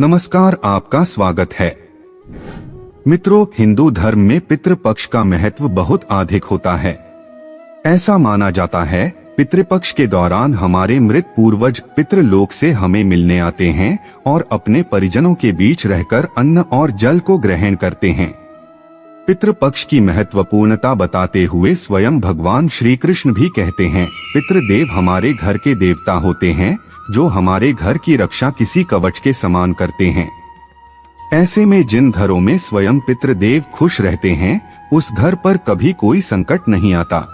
नमस्कार, आपका स्वागत है। मित्रों, हिंदू धर्म में पितृपक्ष का महत्व बहुत अधिक होता है। ऐसा माना जाता है पितृपक्ष के दौरान हमारे मृत पूर्वज पितृलोक से हमें मिलने आते हैं और अपने परिजनों के बीच रहकर अन्न और जल को ग्रहण करते हैं। पितृपक्ष की महत्वपूर्णता बताते हुए स्वयं भगवान श्री कृष्ण भी कहते हैं, पितृदेव हमारे घर के देवता होते हैं जो हमारे घर की रक्षा किसी कवच के समान करते हैं। ऐसे में जिन घरों में स्वयं पितृदेव खुश रहते हैं उस घर पर कभी कोई संकट नहीं आता।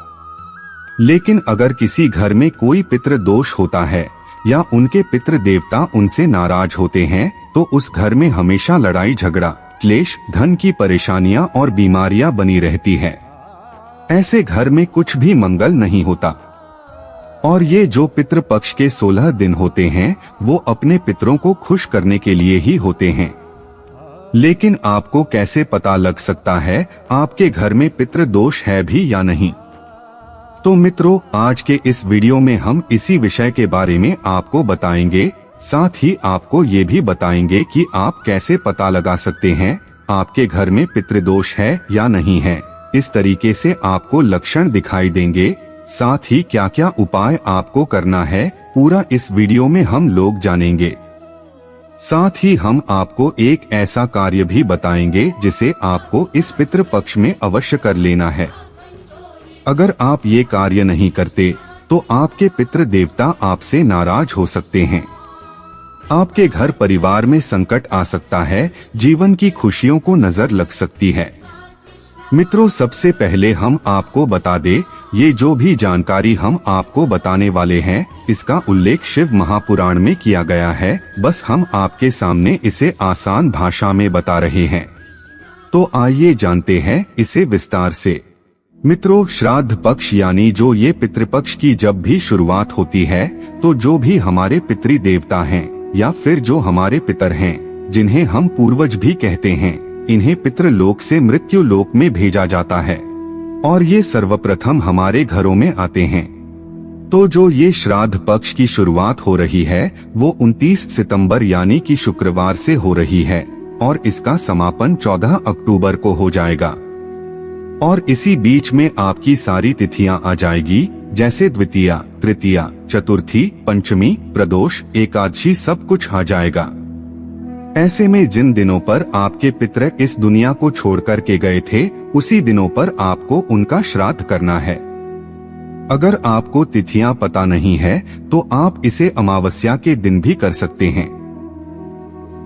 लेकिन अगर किसी घर में कोई पितृ दोष होता है या उनके पितृ देवता उनसे नाराज होते हैं तो उस घर में हमेशा लड़ाई झगड़ा, क्लेश, धन की परेशानियां और बीमारियां बनी रहती है। ऐसे घर में कुछ भी मंगल नहीं होता। और ये जो पितृपक्ष के 16 दिन होते हैं वो अपने पितरों को खुश करने के लिए ही होते हैं। लेकिन आपको कैसे पता लग सकता है आपके घर में पितृ दोष है भी या नहीं? तो मित्रों, आज के इस वीडियो में हम इसी विषय के बारे में आपको बताएंगे। साथ ही आपको ये भी बताएंगे कि आप कैसे पता लगा सकते हैं आपके घर में पितृदोष है या नहीं है। इस तरीके से आपको लक्षण दिखाई देंगे। साथ ही क्या क्या उपाय आपको करना है पूरा इस वीडियो में हम लोग जानेंगे। साथ ही हम आपको एक ऐसा कार्य भी बताएंगे जिसे आपको इस पितृपक्ष में अवश्य कर लेना है। अगर आप ये कार्य नहीं करते तो आपके पितृ देवता आपसे नाराज हो सकते हैं। आपके घर परिवार में संकट आ सकता है, जीवन की खुशियों को नजर लग सकती है। मित्रों, सबसे पहले हम आपको बता दें, ये जो भी जानकारी हम आपको बताने वाले हैं इसका उल्लेख शिव महापुराण में किया गया है। बस हम आपके सामने इसे आसान भाषा में बता रहे हैं। तो आइए जानते हैं इसे विस्तार से। मित्रों, श्राद्ध पक्ष यानी जो ये पितृपक्ष की जब भी शुरुआत होती है तो जो भी हमारे पितृ देवता हैं या फिर जो हमारे पितर हैं, जिन्हें हम पूर्वज भी कहते हैं, इन्हें पितृलोक से मृत्यु लोक में भेजा जाता है और ये सर्वप्रथम हमारे घरों में आते हैं। तो जो ये श्राद्ध पक्ष की शुरुआत हो रही है वो 29 सितंबर यानी कि शुक्रवार से हो रही है और इसका समापन 14 अक्टूबर को हो जाएगा। और इसी बीच में आपकी सारी तिथियां आ जाएगी, जैसे द्वितीया, तृतीया, चतुर्थी, पंचमी, प्रदोष, एकादशी, सब कुछ आ जाएगा। ऐसे में जिन दिनों पर आपके पितर इस दुनिया को छोड़कर के गए थे उसी दिनों पर आपको उनका श्राद्ध करना है। अगर आपको तिथियां पता नहीं है तो आप इसे अमावस्या के दिन भी कर सकते हैं।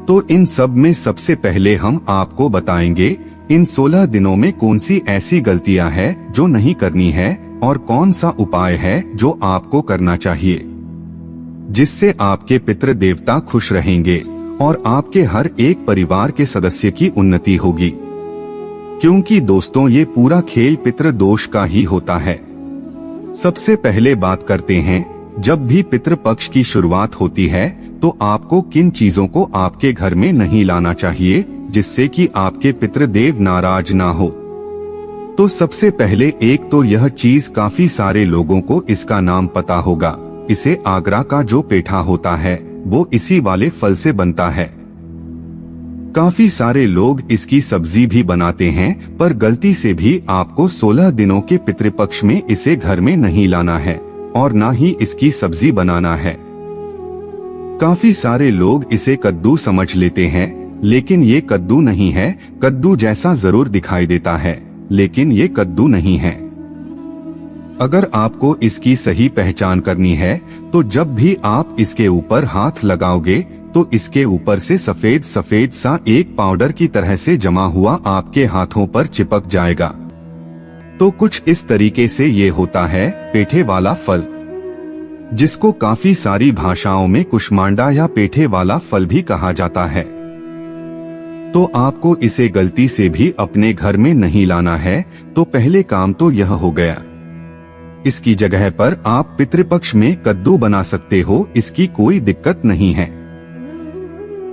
तो इन सब में सबसे पहले हम आपको बताएंगे इन 16 दिनों में कौन सी ऐसी गलतियां हैं जो नहीं करनी है और कौन सा उपाय है जो आपको करना चाहिए जिससे आपके पितृ देवता खुश रहेंगे और आपके हर एक परिवार के सदस्य की उन्नति होगी। क्योंकि दोस्तों, ये पूरा खेल पितृ दोष का ही होता है। सबसे पहले बात करते हैं, जब भी पितृपक्ष की शुरुआत होती है तो आपको किन चीजों को आपके घर में नहीं लाना चाहिए जिससे कि आपके पितृदेव नाराज ना हो। तो सबसे पहले एक तो यह चीज काफी सारे लोगों को इसका नाम पता होगा। इसे आगरा का जो पेठा होता है वो इसी वाले फल से बनता है। काफी सारे लोग इसकी सब्जी भी बनाते हैं, पर गलती से भी आपको 16 दिनों के पितृपक्ष में इसे घर में नहीं लाना है और ना ही इसकी सब्जी बनाना है। काफी सारे लोग इसे कद्दू समझ लेते हैं, लेकिन ये कद्दू नहीं है। कद्दू जैसा जरूर दिखाई देता है, लेकिन ये कद्दू नहीं है। अगर आपको इसकी सही पहचान करनी है तो जब भी आप इसके ऊपर हाथ लगाओगे तो इसके ऊपर से सफेद सफेद सा एक पाउडर की तरह से जमा हुआ आपके हाथों पर चिपक जाएगा। तो कुछ इस तरीके से ये होता है पेठे वाला फल, जिसको काफी सारी भाषाओं में कुष्मांडा या पेठे वाला फल भी कहा जाता है। तो आपको इसे गलती से भी अपने घर में नहीं लाना है। तो पहले काम तो यह हो गया। इसकी जगह पर आप पितृपक्ष में कद्दू बना सकते हो, इसकी कोई दिक्कत नहीं है।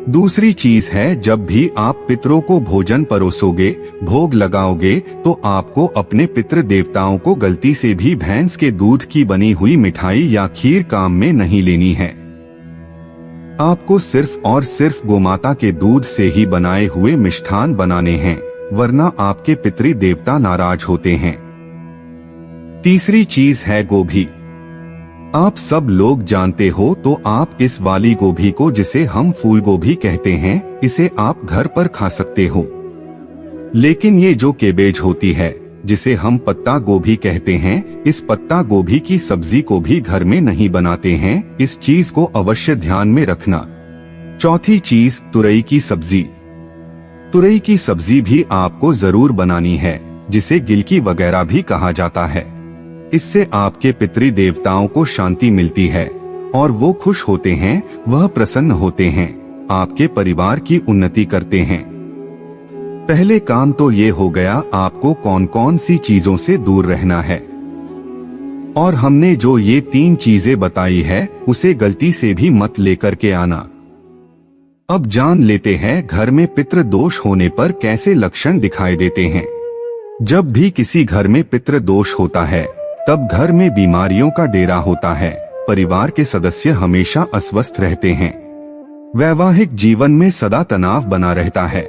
दूसरी चीज है, जब भी आप पितरों को भोजन परोसोगे, भोग लगाओगे, तो आपको अपने पितृ देवताओं को गलती से भी भैंस के दूध की बनी हुई मिठाई या खीर काम में नहीं लेनी है। आपको सिर्फ और सिर्फ गोमाता के दूध से ही बनाए हुए मिष्ठान बनाने हैं, वरना आपके पितृ देवता नाराज होते हैं। तीसरी चीज है गोभी। आप सब लोग जानते हो तो आप इस वाली गोभी को, जिसे हम फूल गोभी कहते हैं, इसे आप घर पर खा सकते हो। लेकिन ये जो केबेज होती है, जिसे हम पत्ता गोभी कहते हैं, इस पत्ता गोभी की सब्जी को भी घर में नहीं बनाते हैं, इस चीज को अवश्य ध्यान में रखना। चौथी चीज, तुरई की सब्जी। तुरई की सब्जी भी आपको जरूर बनानी है, जिसे गिलकी वगैरह भी कहा जाता है। इससे आपके पितृ देवताओं को शांति मिलती है और वो खुश होते हैं, वह प्रसन्न होते हैं, आपके परिवार की उन्नति करते हैं। पहले काम तो ये हो गया आपको कौन कौन सी चीजों से दूर रहना है, और हमने जो ये 3 चीजें बताई है उसे गलती से भी मत लेकर के आना। अब जान लेते हैं घर में पितृ दोष होने पर कैसे लक्षण दिखाई देते हैं। जब भी किसी घर में पितृ दोष होता है तब घर में बीमारियों का डेरा होता है, परिवार के सदस्य हमेशा अस्वस्थ रहते हैं, वैवाहिक जीवन में सदा तनाव बना रहता है,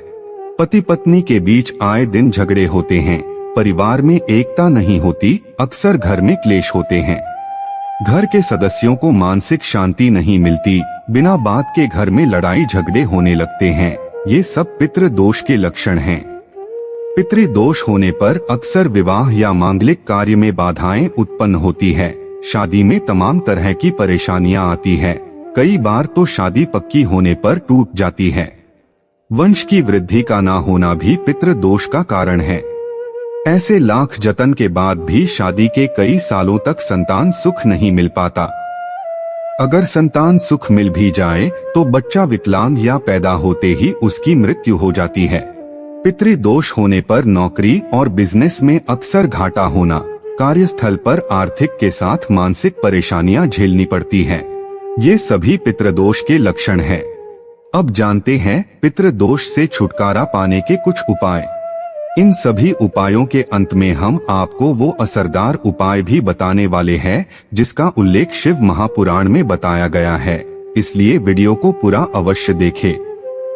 पति पत्नी के बीच आए दिन झगड़े होते हैं, परिवार में एकता नहीं होती, अक्सर घर में क्लेश होते हैं, घर के सदस्यों को मानसिक शांति नहीं मिलती, बिना बात के घर में लड़ाई झगड़े होने लगते हैं। ये सब पितृ दोष के लक्षण हैं। पितृ दोष होने पर अक्सर विवाह या मांगलिक कार्य में बाधाएं उत्पन्न होती है, शादी में तमाम तरह की परेशानियां आती है, कई बार तो शादी पक्की होने पर टूट जाती है। वंश की वृद्धि का ना होना भी पितृ दोष का कारण है। ऐसे लाख जतन के बाद भी शादी के कई सालों तक संतान सुख नहीं मिल पाता। अगर संतान सुख मिल भी जाए तो बच्चा विकलांग या पैदा होते ही उसकी मृत्यु हो जाती है। पितृ दोष होने पर नौकरी और बिजनेस में अक्सर घाटा होना, कार्यस्थल पर आर्थिक के साथ मानसिक परेशानियां झेलनी पड़ती हैं। ये सभी पितृदोष के लक्षण हैं। अब जानते हैं पितृ दोष से छुटकारा पाने के कुछ उपाय। इन सभी उपायों के अंत में हम आपको वो असरदार उपाय भी बताने वाले हैं जिसका उल्लेख शिव महापुराण में बताया गया है, इसलिए वीडियो को पूरा अवश्य देखें।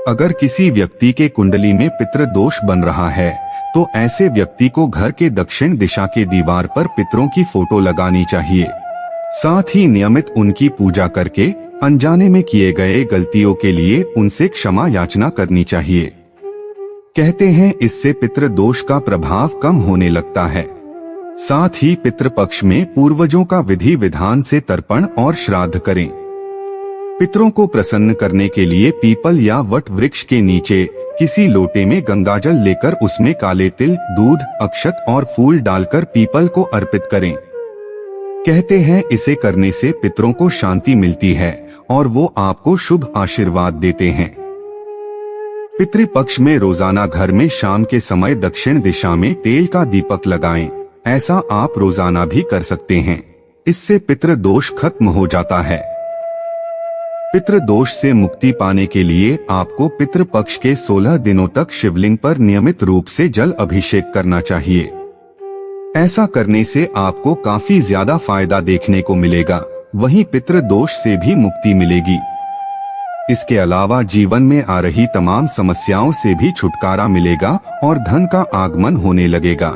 अगर किसी व्यक्ति के कुंडली में पितृ दोष बन रहा है तो ऐसे व्यक्ति को घर के दक्षिण दिशा के दीवार पर पितरों की फोटो लगानी चाहिए। साथ ही नियमित उनकी पूजा करके अनजाने में किए गए गलतियों के लिए उनसे क्षमा याचना करनी चाहिए। कहते हैं इससे पितृ दोष का प्रभाव कम होने लगता है। साथ ही पितृपक्ष में पूर्वजों का विधि विधान से तर्पण और श्राद्ध करें। पितरों को प्रसन्न करने के लिए पीपल या वट वृक्ष के नीचे किसी लोटे में गंगाजल लेकर उसमें काले तिल, दूध, अक्षत और फूल डालकर पीपल को अर्पित करें। कहते हैं इसे करने से पितरों को शांति मिलती है और वो आपको शुभ आशीर्वाद देते हैं। पितृपक्ष में रोजाना घर में शाम के समय दक्षिण दिशा में तेल का दीपक लगाएं। ऐसा आप रोजाना भी कर सकते हैं, इससे पितृ दोष खत्म हो जाता है। पितृ दोष से मुक्ति पाने के लिए आपको पितृपक्ष के 16 दिनों तक शिवलिंग पर नियमित रूप से जल अभिषेक करना चाहिए। ऐसा करने से आपको काफी ज्यादा फायदा देखने को मिलेगा, वहीं पितृ दोष से भी मुक्ति मिलेगी। इसके अलावा जीवन में आ रही तमाम समस्याओं से भी छुटकारा मिलेगा और धन का आगमन होने लगेगा।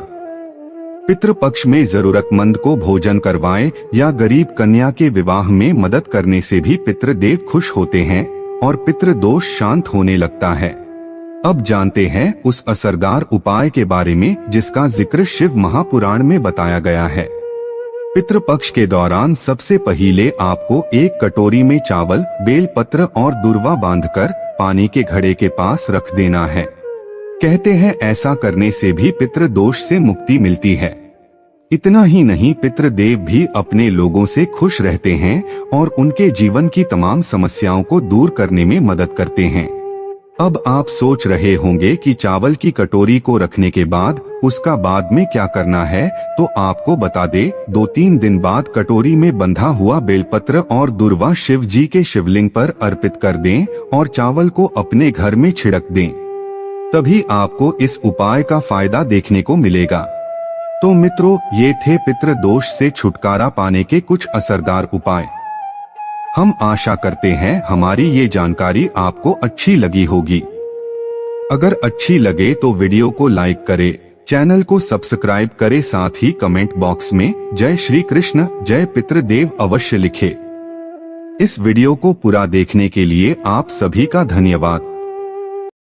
पितृपक्ष में जरूरतमंद को भोजन करवाएं या गरीब कन्या के विवाह में मदद करने से भी पितृदेव खुश होते हैं और पितृ दोष शांत होने लगता है। अब जानते हैं उस असरदार उपाय के बारे में जिसका जिक्र शिव महापुराण में बताया गया है। पितृपक्ष के दौरान सबसे पहले आपको एक कटोरी में चावल, बेलपत्र और दूर्वा बांधकर पानी के घड़े के पास रख देना है। कहते हैं ऐसा करने से भी पितृ दोष से मुक्ति मिलती है। इतना ही नहीं, पितृदेव भी अपने लोगों से खुश रहते हैं और उनके जीवन की तमाम समस्याओं को दूर करने में मदद करते हैं। अब आप सोच रहे होंगे कि चावल की कटोरी को रखने के बाद उसका बाद में क्या करना है, तो आपको बता दे, 2-3 दिन बाद कटोरी में बंधा हुआ बेलपत्र और दूर्वा शिव जी के शिवलिंग पर अर्पित कर दें और चावल को अपने घर में छिड़क दें। तभी आपको इस उपाय का फायदा देखने को मिलेगा। तो मित्रों, ये थे पितृ दोष से छुटकारा पाने के कुछ असरदार उपाय। हम आशा करते हैं हमारी ये जानकारी आपको अच्छी लगी होगी। अगर अच्छी लगे तो वीडियो को लाइक करें, चैनल को सब्सक्राइब करें, साथ ही कमेंट बॉक्स में जय श्री कृष्ण, जय पितृदेव अवश्य लिखें। इस वीडियो को पूरा देखने के लिए आप सभी का धन्यवाद।